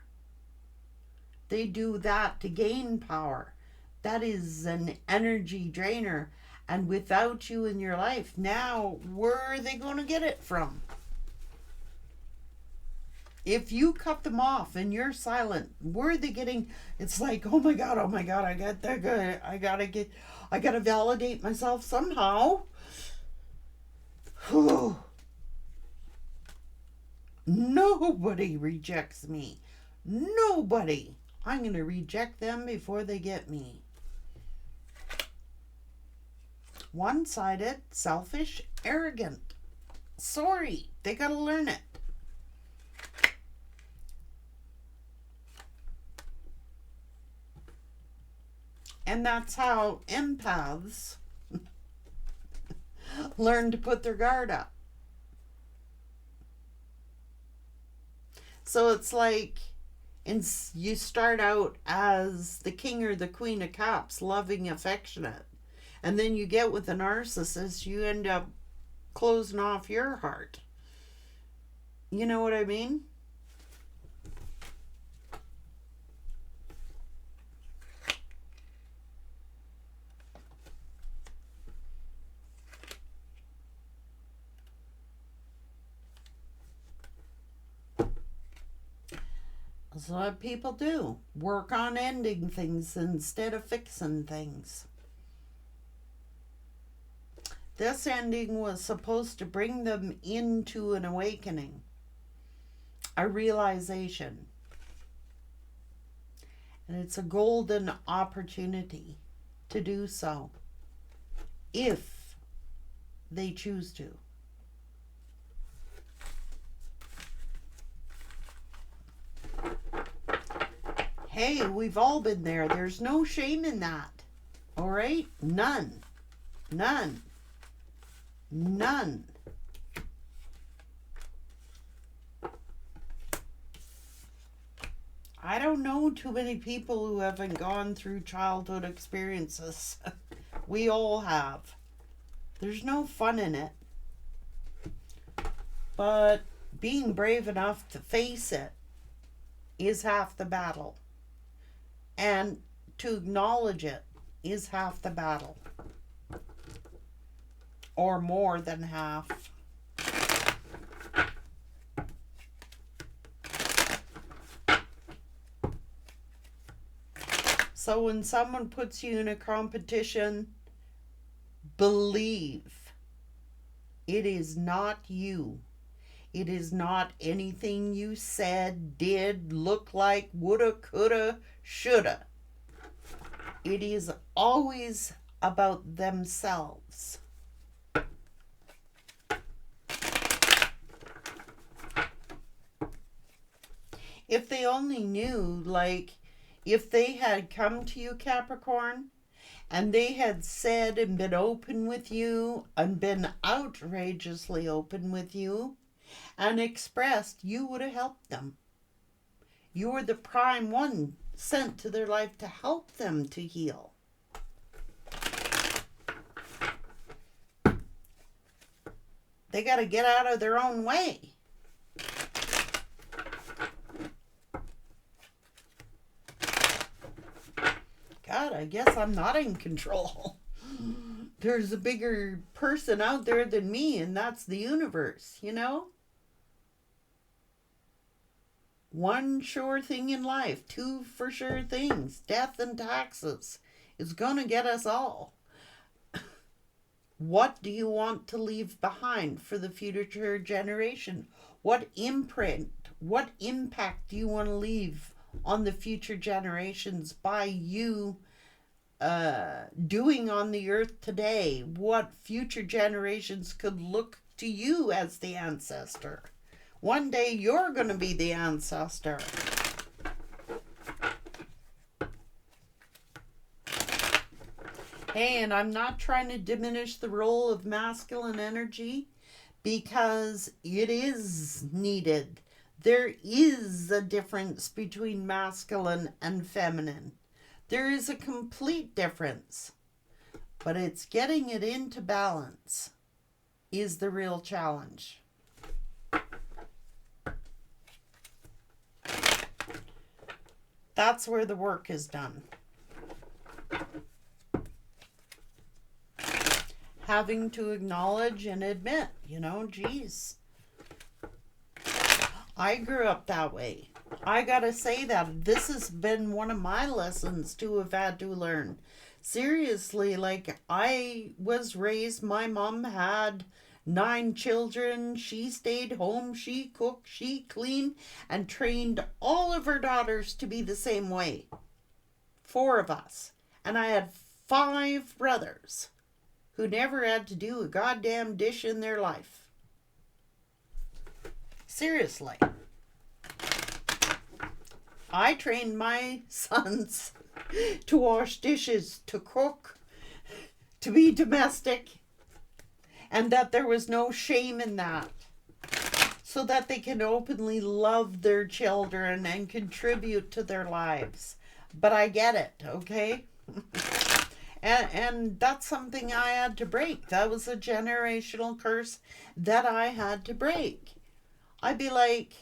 They do that to gain power. That is an energy drainer. And without you in your life, now where are they going to get it from? If you cut them off and you're silent, where are they getting? It's like, oh my God, I gotta validate myself somehow. Nobody rejects me. Nobody. I'm going to reject them before they get me. One-sided, selfish, arrogant. Sorry, they got to learn it. And that's how empaths learn to put their guard up. So it's like you start out as the king or the queen of cups, loving, affectionate. And then you get with a narcissist, you end up closing off your heart. You know what I mean? That's what people do. Work on ending things instead of fixing things. This ending was supposed to bring them into an awakening, a realization. And it's a golden opportunity to do so, if they choose to. Hey, we've all been there. There's no shame in that. All right? None. None. None. I don't know too many people who haven't gone through childhood experiences. We all have. There's no fun in it. But being brave enough to face it is half the battle. And to acknowledge it is half the battle. Or more than half. So when someone puts you in a competition, believe it is not you. It is not anything you said, did, look like, woulda, coulda, shoulda. It is always about themselves. If they only knew, like, if they had come to you, Capricorn, and they had said and been open with you and been outrageously open with you and expressed, you would have helped them. You were the prime one sent to their life to help them to heal. They got to get out of their own way. God, I guess I'm not in control. There's a bigger person out there than me, and that's the universe, you know? One sure thing in life, two for sure things, death and taxes, is gonna get us all. What do you want to leave behind for the future generation? What imprint, what impact do you want to leave on the future generations by you doing on the earth today? What future generations could look to you as the ancestor? One day you're going to be the ancestor. Hey, and I'm not trying to diminish the role of masculine energy, because it is needed. There is a difference between masculine and feminine. There is a complete difference. But it's getting it into balance is the real challenge. That's where the work is done. Having to acknowledge and admit, geez. I grew up that way. I gotta say that this has been one of my lessons to have had to learn. Seriously, like, I was raised, my mom had 9 children. She stayed home, she cooked, she cleaned, and trained all of her daughters to be the same way. 4 of us. And I had 5 brothers who never had to do a goddamn dish in their life. Seriously. I trained my sons to wash dishes, to cook, to be domestic, and that there was no shame in that, so that they can openly love their children and contribute to their lives. But I get it, okay? And that's something I had to break. That was a generational curse that I had to break. I'd be like,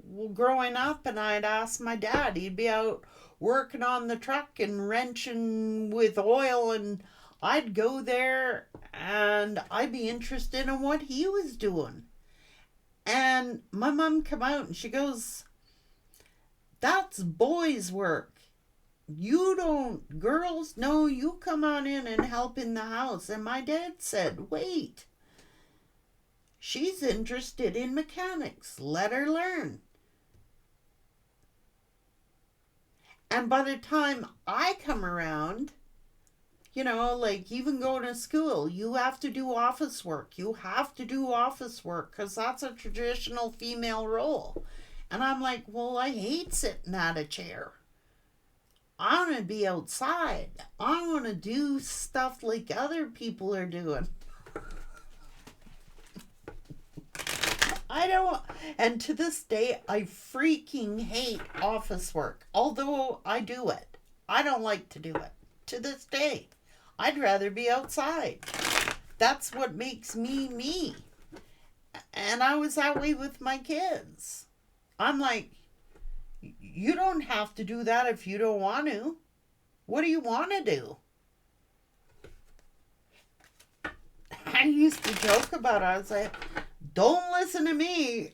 well, growing up, and I'd ask my dad, he'd be out working on the truck and wrenching with oil, and I'd go there and I'd be interested in what he was doing. And my mom come out and she goes, that's boys' work. You don't, girls, no, you come on in and help in the house. And my dad said, wait, she's interested in mechanics. Let her learn. And by the time I come around, like even going to school, you have to do office work. You have to do office work because that's a traditional female role. And I'm like, well, I hate sitting at a chair. I want to be outside. I want to do stuff like other people are doing. I don't, and to this day, I freaking hate office work. Although I do it, I don't like to do it. To this day, I'd rather be outside. That's what makes me me. And I was that way with my kids. I'm like, you don't have to do that if you don't want to. What do you want to do? I used to joke about it. I was like, don't listen to me.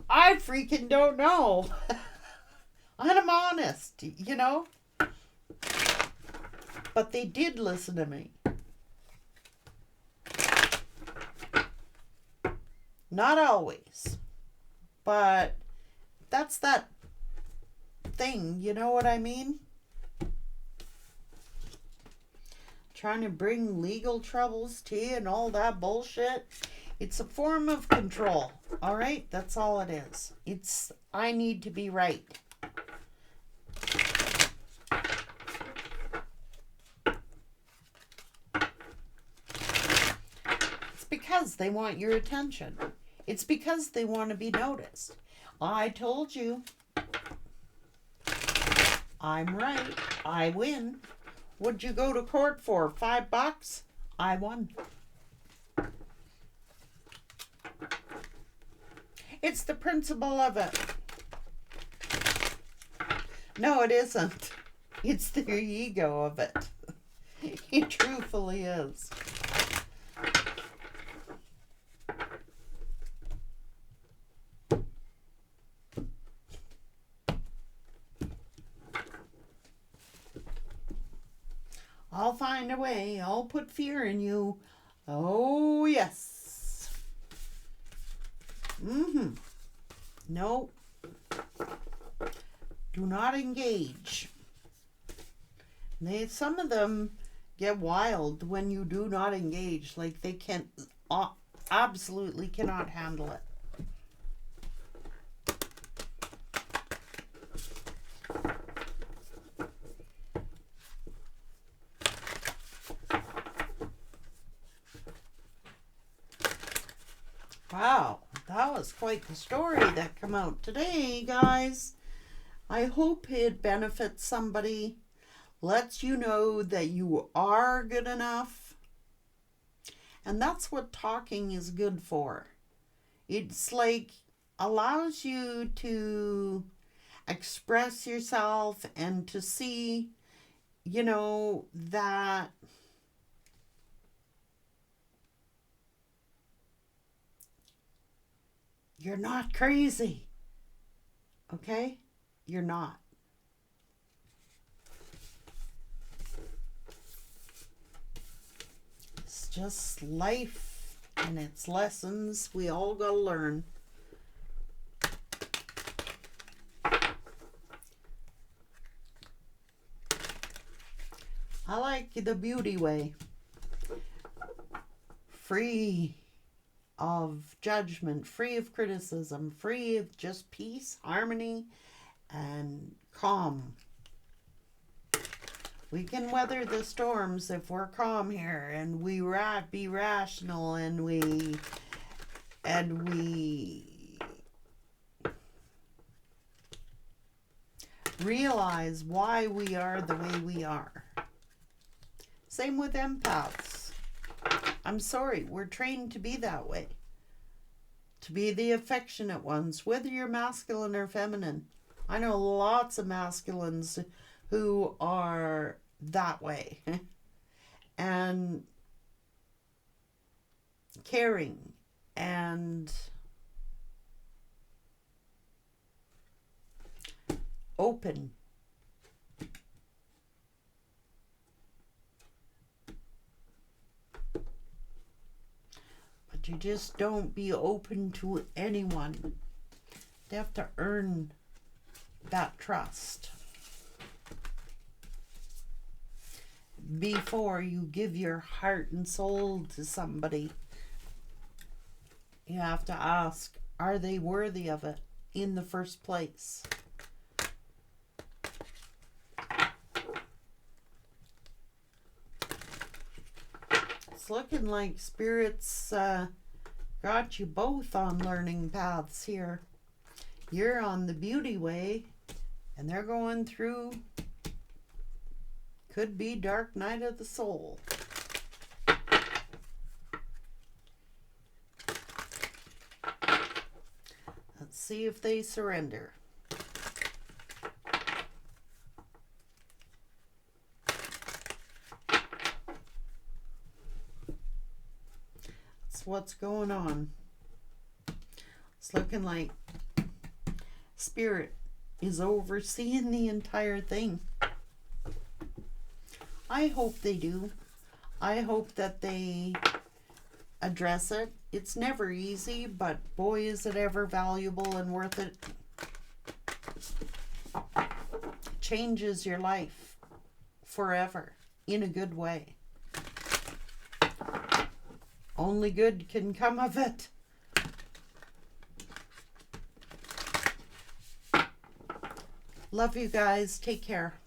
I freaking don't know. And I'm honest, you know? But they did listen to me. Not always. But that's that thing, you know what I mean? Trying to bring legal troubles to you and all that bullshit. It's a form of control, all right? That's all it is. It's, I need to be right. It's because they want your attention. It's because they want to be noticed. I told you. I'm right. I win. What'd you go to court for? $5? I won. It's the principle of it. No, it isn't. It's the ego of it. It truthfully is. I'll find a way. I'll put fear in you. Oh, yes. No. Do not engage. Some of them get wild when you do not engage. Like they can't, absolutely cannot handle it. Wow, that was quite the story that came out today, guys. I hope it benefits somebody, lets you know that you are good enough. And that's what talking is good for. It's like allows you to express yourself and to see, you know, that you're not crazy. Okay? You're not. It's just life and its lessons we all gotta learn. I like the beauty way. Free of judgment, free of criticism, free of just peace, harmony, and calm. We can weather the storms if we're calm here and we be rational and we realize why we are the way we are. Same with empaths. I'm sorry, we're trained to be that way. To be the affectionate ones, whether you're masculine or feminine. I know lots of masculines who are that way. And caring and open. But you just don't be open to anyone. They have to earn that trust before you give your heart and soul to somebody. You have to ask, are they worthy of it in the first place? It's looking like Spirit's got you both on learning paths here. You're on the beauty way, and they're going through, could be dark night of the soul. Let's see if they surrender. That's what's going on. It's looking like Spirit is overseeing the entire thing. I hope they do. I hope that they address it. It's never easy, but boy, is it ever valuable and worth it. Changes your life forever in a good way. Only good can come of it. Love you guys. Take care.